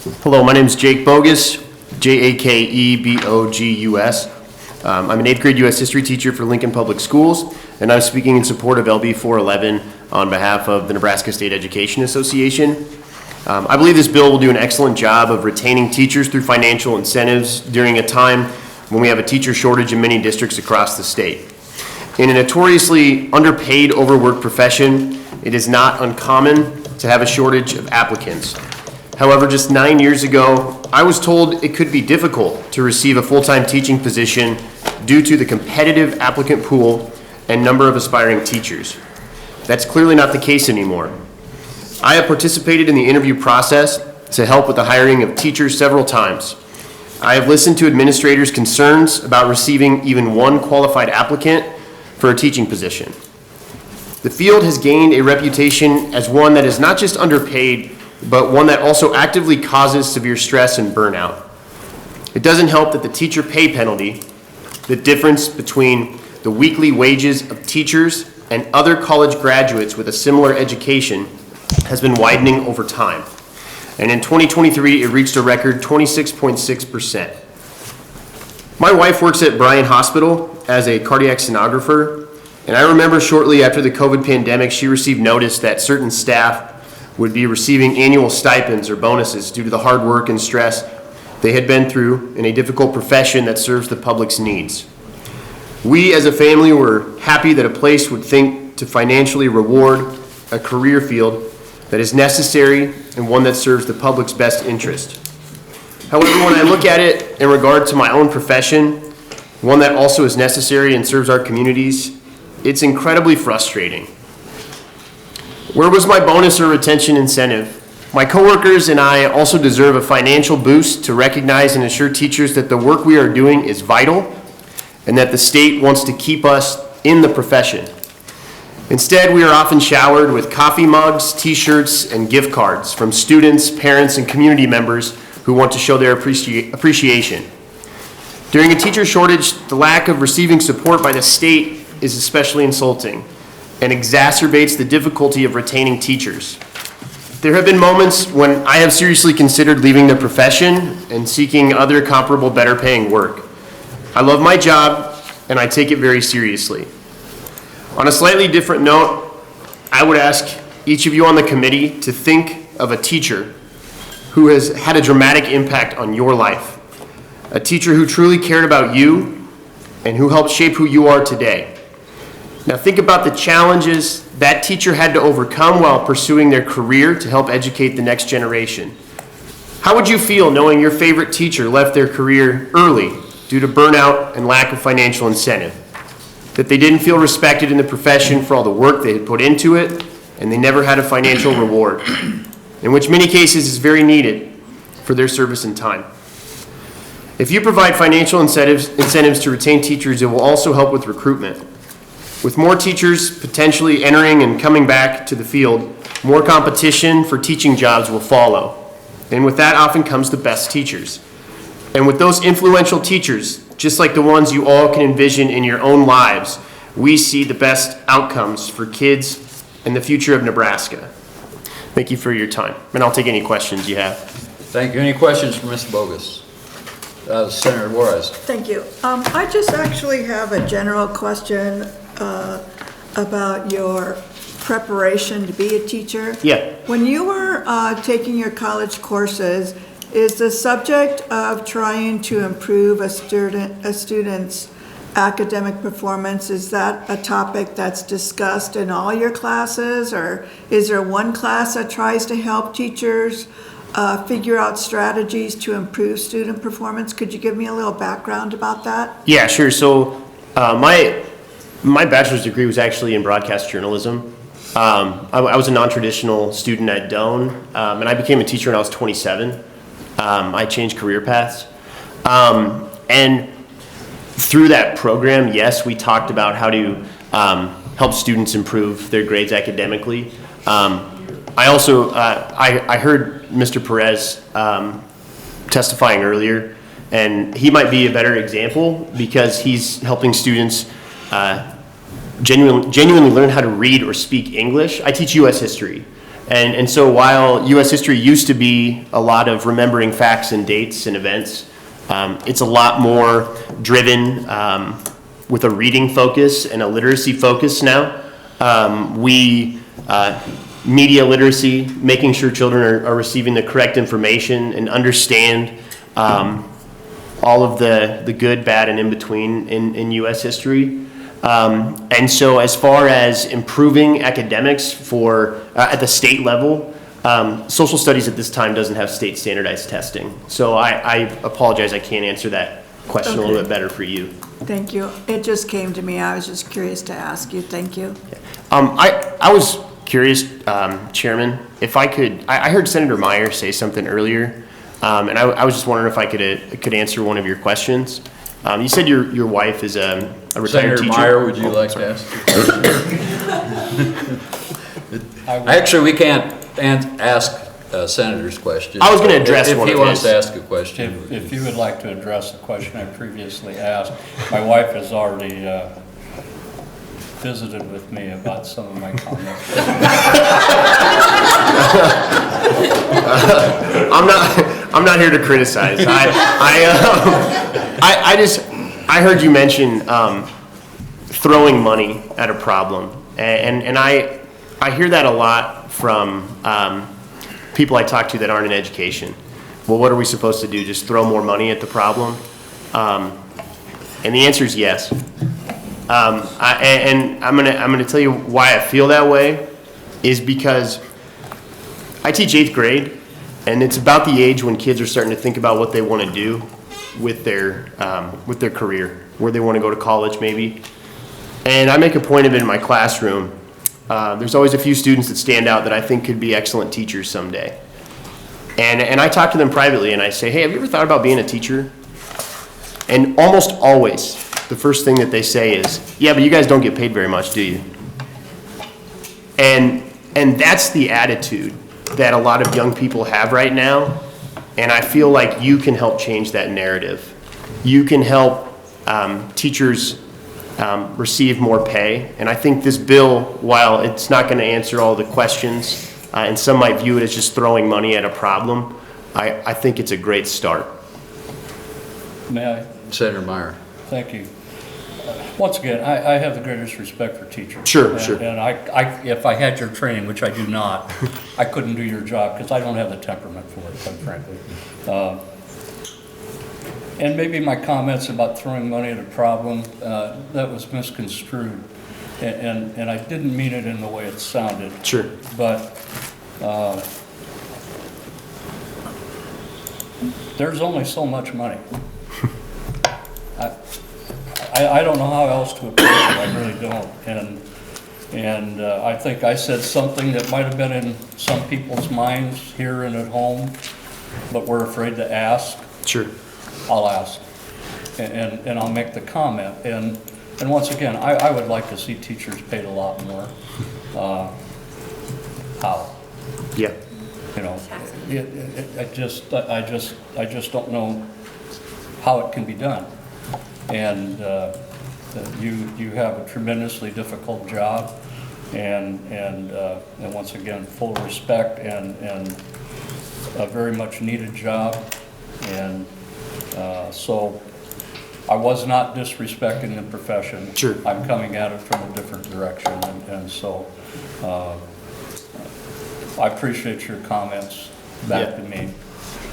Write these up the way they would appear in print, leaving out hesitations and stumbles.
Hello, my name is Jake Bogus, Jakebogus. I'm an 8th grade U.S. history teacher for Lincoln Public Schools, and I'm speaking in support of LB411 on behalf of the Nebraska State Education Association. I believe this bill will do an excellent job of retaining teachers through financial incentives during a time when we have a teacher shortage in many districts across the state. In a notoriously underpaid, overworked profession, it is not uncommon to have a shortage of applicants. However, just 9 years ago, I was told it could be difficult to receive a full-time teaching position due to the competitive applicant pool and number of aspiring teachers. That's clearly not the case anymore. I have participated in the interview process to help with the hiring of teachers several times. I have listened to administrators' concerns about receiving even one qualified applicant for a teaching position. The field has gained a reputation as one that is not just underpaid, but one that also actively causes severe stress and burnout. It doesn't help that the teacher pay penalty, the difference between the weekly wages of teachers and other college graduates with a similar education, has been widening over time. And in 2023, it reached a record 26.6%. My wife works at Bryan Hospital as a cardiac sonographer, and I remember shortly after the COVID pandemic, she received notice that certain staff would be receiving annual stipends or bonuses due to the hard work and stress they had been through in a difficult profession that serves the public's needs. We as a family were happy that a place would think to financially reward a career field that is necessary and one that serves the public's best interest. However, when I look at it in regard to my own profession, one that also is necessary and serves our communities, it's incredibly frustrating. Where was my bonus or retention incentive? My coworkers and I also deserve a financial boost to recognize and assure teachers that the work we are doing is vital and that the state wants to keep us in the profession. Instead, we are often showered with coffee mugs, t-shirts, and gift cards from students, parents, and community members who want to show their appreciation. During a teacher shortage, the lack of receiving support by the state is especially insulting and exacerbates the difficulty of retaining teachers. There have been moments when I have seriously considered leaving the profession and seeking other comparable, better paying work. I love my job and I take it very seriously. On a slightly different note, I would ask each of you on the committee to think of a teacher who has had a dramatic impact on your life. A teacher who truly cared about you and who helped shape who you are today. Now think about the challenges that teacher had to overcome while pursuing their career to help educate the next generation. How would you feel knowing your favorite teacher left their career early due to burnout and lack of financial incentive? That they didn't feel respected in the profession for all the work they had put into it, and they never had a financial reward, in which many cases is very needed for their service and time. If you provide financial incentives to retain teachers, it will also help with recruitment. With more teachers potentially entering and coming back to the field, more competition for teaching jobs will follow. And with that often comes the best teachers. And with those influential teachers, just like the ones you all can envision in your own lives, we see the best outcomes for kids and the future of Nebraska. Thank you for your time, and I'll take any questions you have. Thank you. Any questions for Mr. Bogus? Senator Juarez. Thank you. I just actually have a general question about your preparation to be a teacher. Yeah. When you were taking your college courses, is the subject of trying to improve a student's academic performance, is that a topic that's discussed in all your classes, or is there one class that tries to help teachers figure out strategies to improve student performance? Could you give me a little background about that? Yeah, sure. So my bachelor's degree was actually in broadcast journalism. I was a non-traditional student at Doane, and I became a teacher when I was 27. I changed career paths. And through that program, yes, we talked about how to help students improve their grades academically. I also, I heard Mr. Perez testifying earlier, and he might be a better example because he's helping students genuinely learn how to read or speak English. I teach U.S. history, And so while U.S. history used to be a lot of remembering facts and dates and events, it's a lot more driven with a reading focus and a literacy focus now. Media literacy, making sure children are receiving the correct information and understand all of the good, bad, and in between in U.S. history. And so as far as improving academics for at the state level, social studies at this time doesn't have state standardized testing. So I apologize, I can't answer that question a little bit better for you. Thank you. It just came to me. I was just curious to ask you. Thank you. I was curious, Chairman, if I could, I heard Senator Meyer say something earlier, and I was just wondering if I could answer one of your questions. You said your wife is a retired Senator teacher. Meyer, would you like to ask? Actually, we can't ask Senator's question. I was going to address if one he of wants his. to ask a question. If you would like to address the question I previously asked, my wife has already visited with me about some of my comments. I'm not here to criticize. I heard you mention throwing money at a problem, and I hear that a lot from people I talk to that aren't in education. Well, what are we supposed to do? Just throw more money at the problem? And the answer is yes. And I'm gonna tell you why I feel that way is because I teach 8th grade, and it's about the age when kids are starting to think about what they want to do with their career, where they want to go to college maybe. And I make a point of it in my classroom. There's always a few students that stand out that I think could be excellent teachers someday. And I talk to them privately and I say, hey, have you ever thought about being a teacher? And almost always, the first thing that they say is, yeah, but you guys don't get paid very much, do you? And that's the attitude that a lot of young people have right now. And I feel like you can help change that narrative. You can help teachers receive more pay. And I think this bill, while it's not going to answer all the questions, and some might view it as just throwing money at a problem, I think it's a great start. May I? Senator Meyer. Thank you. Once again, I have the greatest respect for teachers. Sure, and, sure. And if I had your training, which I do not, I couldn't do your job because I don't have the temperament for it, quite frankly. And maybe my comments about throwing money at a problem, that was misconstrued. And I didn't mean it in the way it sounded. Sure. But there's only so much money. I don't know how else to approach it. I really don't. And I think I said something that might have been in some people's minds here and at home, but we're afraid to ask. Sure. I'll ask, and I'll make the comment. And once again, I would like to see teachers paid a lot more. How? Yeah. You know, I just don't know how it can be done. And you have a tremendously difficult job, and once again, full respect and a very much needed job. And so I was not disrespecting the profession. Sure. I'm coming at it from a different direction, and so I appreciate your comments back to me.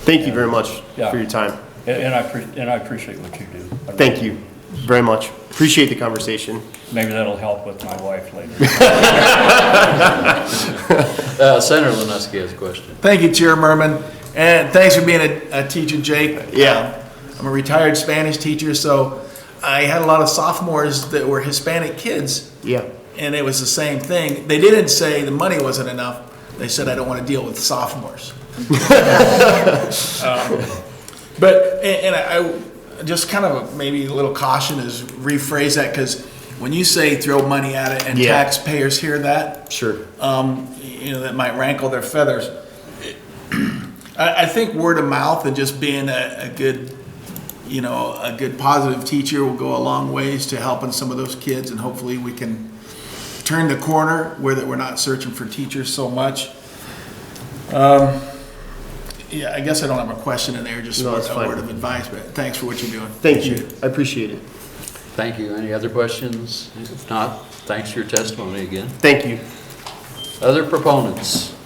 Thank you very much Yeah. for your time. And I appreciate what you do. Thank you very much. Appreciate the conversation. Maybe that'll help with my wife later. Senator Lineski has a question. Thank you, Chair Merman, and thanks for being a teacher, Jake. Yeah. I'm a retired Spanish teacher, so I had a lot of sophomores that were Hispanic kids, Yeah. and it was the same thing. They didn't say the money wasn't enough. They said, I don't want to deal with sophomores. But I just kind of maybe a little caution is rephrase that, because when you say throw money at it and taxpayers hear that, Sure. that might rankle their feathers. I think word of mouth and just being a good positive teacher will go a long ways to helping some of those kids, and hopefully we can turn the corner where that we're not searching for teachers so much. Yeah, I guess I don't have a question in there, just No, that's a fine. word of advice, but thanks for what you're doing. Thank you. I appreciate it. Thank you. Any other questions? If not, thanks for your testimony again. Thank you. Other proponents?